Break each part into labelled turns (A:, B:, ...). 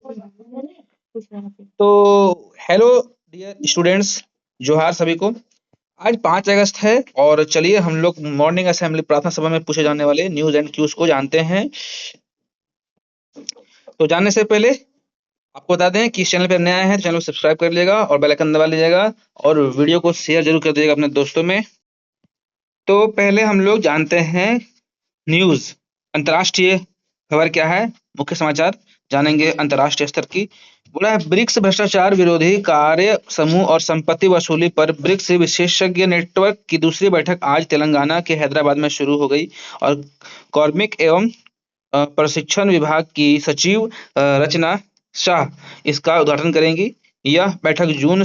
A: तो hello dear students, जोहार सभी को। आज 5 अगस्त है और चलिए हम लोग मॉर्निंग असेंबली प्रार्थना सभा में पूछे जाने वाले न्यूज एंड क्यूज को जानते हैं। तो जानने से पहले आपको बता दें कि इस चैनल पर नया है तो चैनल को सब्सक्राइब कर लीजिएगा और बेल आइकन दबा लीजिएगा और वीडियो को शेयर जरूर कर दीजिएगा अपने दोस्तों में। तो पहले हम लोग जानते हैं न्यूज, अंतर्राष्ट्रीय खबर क्या है, मुख्य समाचार जानेंगे अंतर्राष्ट्रीय स्तर की। बोला है ब्रिक्स भ्रष्टाचार विरोधी कार्य समूह और संपत्ति वसूली पर ब्रिक्स विशेषज्ञ नेटवर्क की दूसरी बैठक आज तेलंगाना के हैदराबाद में शुरू हो गई और कार्मिक एवं प्रशिक्षण विभाग की सचिव रचना शाह इसका उद्घाटन करेंगी। यह बैठक जून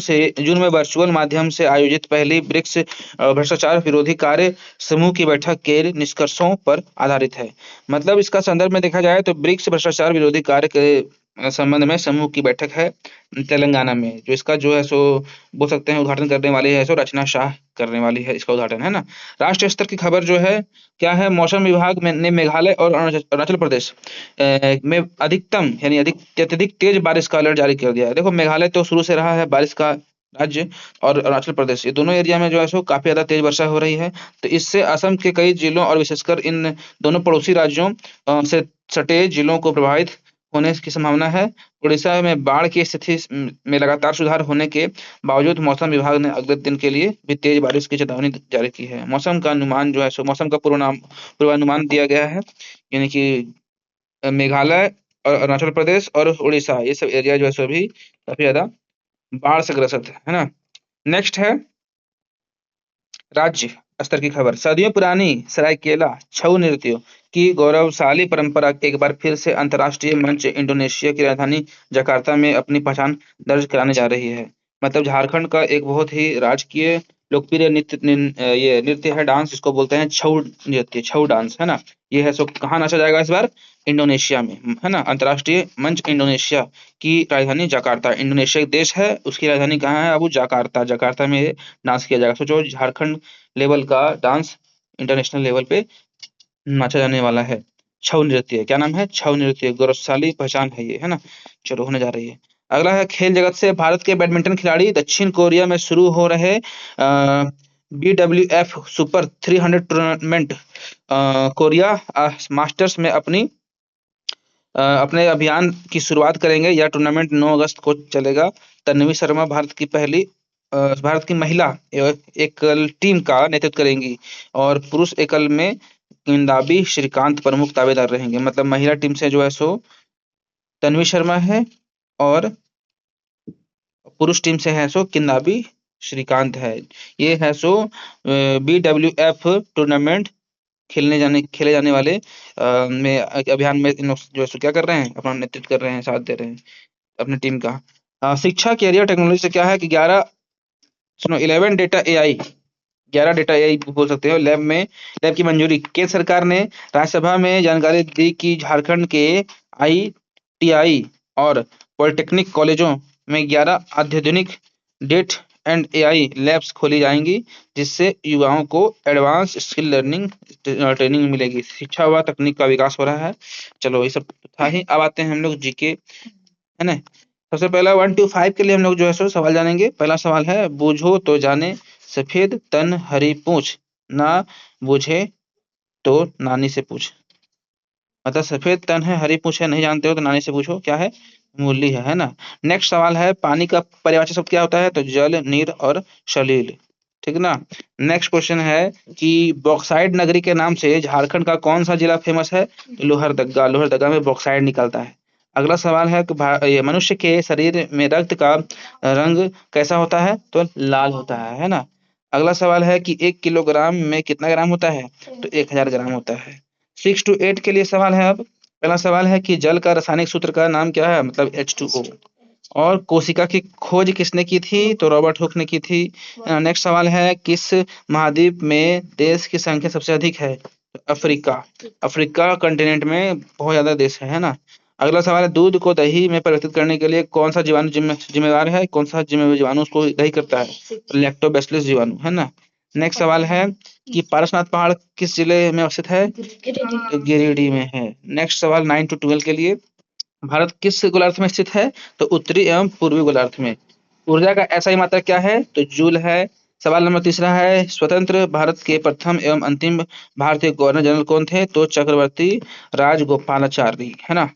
A: में वर्चुअल माध्यम से आयोजित पहली ब्रिक्स भ्रष्टाचार विरोधी कार्य समूह की बैठक के निष्कर्षों पर आधारित है। मतलब इसका संदर्भ में देखा जाए तो ब्रिक्स भ्रष्टाचार विरोधी कार्य के संबंध में समूह की बैठक है तेलंगाना में, जो इसका जो है सो बोल सकते हैं उद्घाटन करने वाली है सो रचना शाह करने वाली है इसका उद्घाटन, है ना। राष्ट्रीय स्तर की खबर जो है क्या है, मौसम विभाग ने मेघालय और अरुणाचल प्रदेश में अधिकतम यानी अत्यधिक तेज बारिश का अलर्ट जारी कर दिया है। देखो मेघालय तो शुरू से रहा है बारिश का राज्य, और अरुणाचल प्रदेश, ये दोनों एरिया में जो है सो काफी ज्यादा तेज वर्षा हो रही है। तो इससे असम के कई जिलों और विशेषकर इन दोनों पड़ोसी राज्यों से सटे जिलों को प्रभावित होने की संभावना है। उड़ीसा में बाढ़ की स्थिति में लगातार सुधार होने के बावजूद मौसम विभाग ने अगले दिन के लिए भी तेज बारिश की चेतावनी जारी की है। मौसम का अनुमान जो है सो मौसम का पूर्वानुमान दिया गया है, यानी कि मेघालय और अरुणाचल प्रदेश और उड़ीसा ये सब एरिया जो है सो अभी काफी ज्यादा बाढ़ से ग्रसित है ना। नेक्स्ट है राज्य स्तर की खबर। सदियों पुरानी सरायकेला छऊ नृत्यों की गौरवशाली परंपरा एक बार फिर से अंतर्राष्ट्रीय मंच इंडोनेशिया की राजधानी जकार्ता में अपनी पहचान दर्ज कराने जा रही है। मतलब झारखंड का एक बहुत ही राजकीय लोकप्रिय ये नृत्य है, डांस, जिसको बोलते हैं छऊ नृत्य, छऊ डांस, है ना। ये है सो कहाँ नाचा जाएगा इस बार, इंडोनेशिया में, है ना। अंतर्राष्ट्रीय मंच इंडोनेशिया की राजधानी जकार्ता, इंडोनेशिया एक देश है, उसकी राजधानी कहाँ है, अब वो जकार्ता, जकार्ता में डांस किया जाएगा। सोचो झारखंड लेवल का डांस इंटरनेशनल लेवल पे नाचा जाने वाला है। छऊ नृत्य, क्या नाम है, छऊ नृत्य, गौरवशाली पहचान है ये, है ना। चलो होने जा रही है। अगला है खेल जगत से। भारत के बैडमिंटन खिलाड़ी दक्षिण कोरिया में शुरू हो रहे BWF super 300 tournament Korea masters में अपने अभियान की शुरुआत करेंगे। यह टूर्नामेंट 9 अगस्त को चलेगा। तन्वी शर्मा भारत की महिला एकल टीम का नेतृत्व करेंगी और पुरुष एकल में किदांबी श्रीकांत प्रमुख दावेदार रहेंगे। मतलब महिला टीम से जो है सो तन्वी शर्मा है और पुरुष टीम से है सो किदांबी श्रीकांत है। ये है सो BWF टूर्नामेंट खेले जाने वाले में अभियान में इन लोग जो है सो क्या कर रहे हैं, अपना नेतृत्व कर रहे हैं, साथ दे रहे हैं अपनी टीम का। शिक्षा कैरियर टेक्नोलॉजी से क्या है कि 11 डेटा एआई, 11 डेटा एआई बोल सकते हो, लैब की मंजूरी। केंद्र सरकार ने राज्यसभा में जानकारी दी कि झारखंड के ITI और पॉलिटेक्निक कॉलेजों में 11 अत्याधुनिक डेट एंड एआई लैब्स खोली जाएंगी, जिससे युवाओं को एडवांस स्किल लर्निंग ट्रेनिंग मिलेगी। शिक्षा व तकनीक का विकास हो रहा है। चलो ये सब था ही। अब आते हैं हम लोग जीके, है ना। सबसे पहला 1 to 5 के लिए हम लोग जो है सो सवाल जानेंगे। पहला सवाल है, बूझो तो जाने सफेद तन हरी पूछ, ना बूझे तो नानी से पूछ। मतलब सफेद तन है हरी पूछ है, नहीं जानते हो तो नानी से पूछो, क्या है, मूली है ना। नेक्स्ट सवाल है, पानी का पर्यायवाची शब्द क्या होता है, तो जल, नीर और सलील, ठीक ना। नेक्स्ट क्वेश्चन है कि बॉक्साइड नगरी के नाम से झारखंड का कौन सा जिला फेमस है, तो लोहरदगा, लोहरदगा में बॉक्साइड निकलता है। अगला सवाल है कि ये मनुष्य के शरीर में रक्त का रंग कैसा होता है, तो लाल होता है ना। अगला सवाल है कि 1 किलोग्राम में कितना ग्राम होता है, तो 1000 ग्राम होता है। 6 to 8 के लिए सवाल है। अब पहला सवाल है कि जल का रासायनिक सूत्र का नाम क्या है, मतलब H2O। और कोशिका की खोज किसने की थी, तो रॉबर्ट हुक ने की थी। नेक्स्ट सवाल है, किस महाद्वीप में देश की संख्या सबसे अधिक है, अफ्रीका, अफ्रीका कंटिनेंट में बहुत ज्यादा देश है ना। अगला सवाल है, दूध को दही में परिवर्तित करने के लिए कौन सा जीवाणु जिम्मेदार है, कौन सा जीवाणु उसको दही करता है, लैक्टोबैसिलस जीवाणु, है ना। नेक्स्ट सवाल है कि पारसनाथ पहाड़ किस जिले में अवस्थित है, तो गिरिडीह में है। नेक्स्ट सवाल 9 to 12 के लिए, भारत किस गोलार्ध में स्थित है? तो उत्तरी एवं पूर्वी गोलार्ध में। ऊर्जा का ऐसा ही मात्रक क्या है? तो जूल है। सवाल नंबर तीसरा है, स्वतंत्र भारत के प्रथम एवं अंतिम भारतीय गवर्नर जनरल कौन थे? तो चक्रवर्ती राजगोपालाचारी, है ना।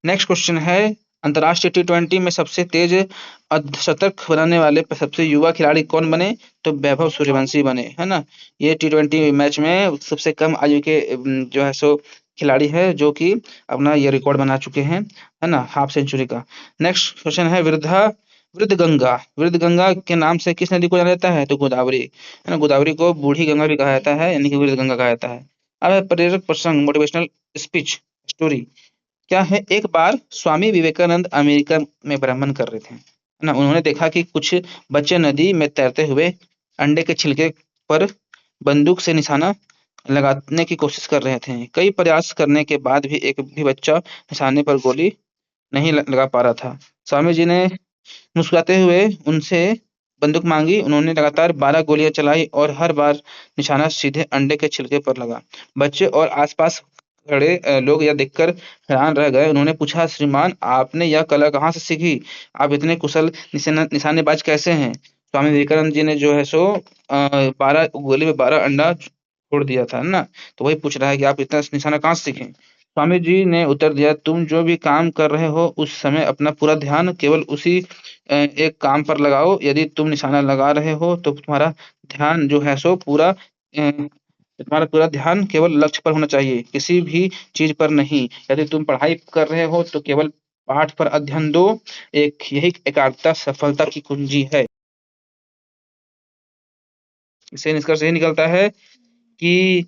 A: नेक्स्ट क्वेश्चन है, अंतर्राष्ट्रीय T20 में सबसे तेज अर्धशतक बनाने वाले सबसे युवा खिलाड़ी कौन बने? तो वैभव सूर्यवंशी बने, है ना। ये T20 मैच में सबसे कम आयु के जो है सो खिलाड़ी है, जो कि अपना ये रिकॉर्ड बना चुके हैं, है ना, हाफ सेंचुरी का। नेक्स्ट क्वेश्चन है, वृद्ध गंगा के नाम से किस नदी को जाना जाता है? तो गोदावरी, है ना। गोदावरी को बूढ़ी गंगा भी कहा जाता है, यानी कि वृद्ध गंगा कहा जाता है। अब है प्रेरक प्रसंग, मोटिवेशनल स्पीच स्टोरी। क्या है, एक बार स्वामी विवेकानंद अमेरिका में भ्रमण कर रहे थे, है ना। उन्होंने देखा कि कुछ बच्चे नदी में तैरते हुए अंडे के छिलके पर बंदूक से निशाना लगाने की कोशिश कर रहे थे। कई प्रयास करने के बाद भी एक भी बच्चा निशाने पर गोली नहीं लगा पा रहा था। स्वामी जी ने मुस्कुराते हुए उनसे बंदूक मांगी। उन्होंने लगातार 12 गोलियां चलाई और हर बार निशाना सीधे अंडे के छिलके पर लगा। बच्चे और आसपास खड़े लोग यह देखकर हैरान रह गए। उन्होंने पूछा, श्रीमान, आपने यह कला कहाँ से सीखी? आप इतने कुशल निशानेबाज कैसे हैं? स्वामी विवेकानंद जी ने जो है सो 12 गोली में 12 अंडा छोड़ दिया था, है ना। तो वही पूछ रहा है कि आप इतना निशाना कहाँ से सीखे? स्वामी जी ने उत्तर दिया, तुम जो भी काम कर रहे हो उस समय अपना पूरा ध्यान केवल उसी एक काम पर लगाओ। यदि तुम निशाना लगा रहे हो तो तुम्हारा ध्यान जो है सो तुम्हारा पूरा ध्यान केवल लक्ष्य पर होना चाहिए, किसी भी चीज पर नहीं। यदि तुम पढ़ाई कर रहे हो तो केवल पाठ पर अध्ययन दो। एक यही एकाग्रता सफलता की कुंजी है। इससे निष्कर्ष यही निकलता है कि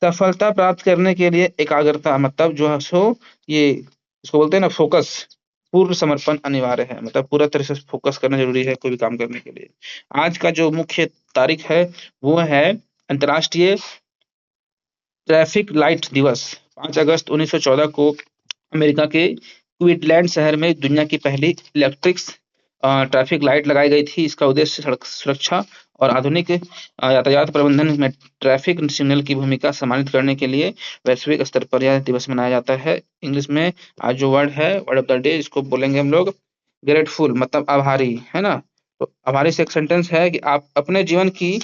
A: सफलता प्राप्त करने के लिए एकाग्रता, मतलब जो है सो ये इसको बोलते हैं ना, फोकस, पूर्ण समर्पण अनिवार्य है। मतलब पूरा तरह से फोकस करना जरूरी है कोई भी काम करने के लिए। आज का जो मुख्य तारीख है वो है अंतर्राष्ट्रीय ट्रैफिक लाइट दिवस। 5 अगस्त 1914 को अमेरिका के क्वींसलैंड शहर में दुनिया की पहली इलेक्ट्रिक ट्रैफिक लाइट लगाई गई थी। इसका उद्देश्य सड़क सुरक्षा और आधुनिक यातायात प्रबंधन में ट्रैफिक सिग्नल की भूमिका सम्मानित करने के लिए वैश्विक स्तर पर यह दिवस मनाया जाता है। इंग्लिश में आज जो वर्ड है, वर्ड ऑफ द डे, इसको बोलेंगे हम लोग ग्रेटफुल, मतलब आभारी, है ना। तो आभारी से एक सेंटेंस है कि आप अपने जीवन की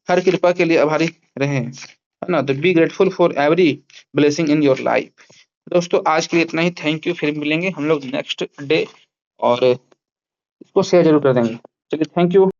A: हर कृपा के लिए आभारी रहें, है ना। तो be grateful for every blessing in your life. दोस्तों आज के लिए इतना ही। Thank you. फिर मिलेंगे हम लोग नेक्स्ट डे और इसको शेयर जरूर कर देंगे। चलिए, थैंक यू।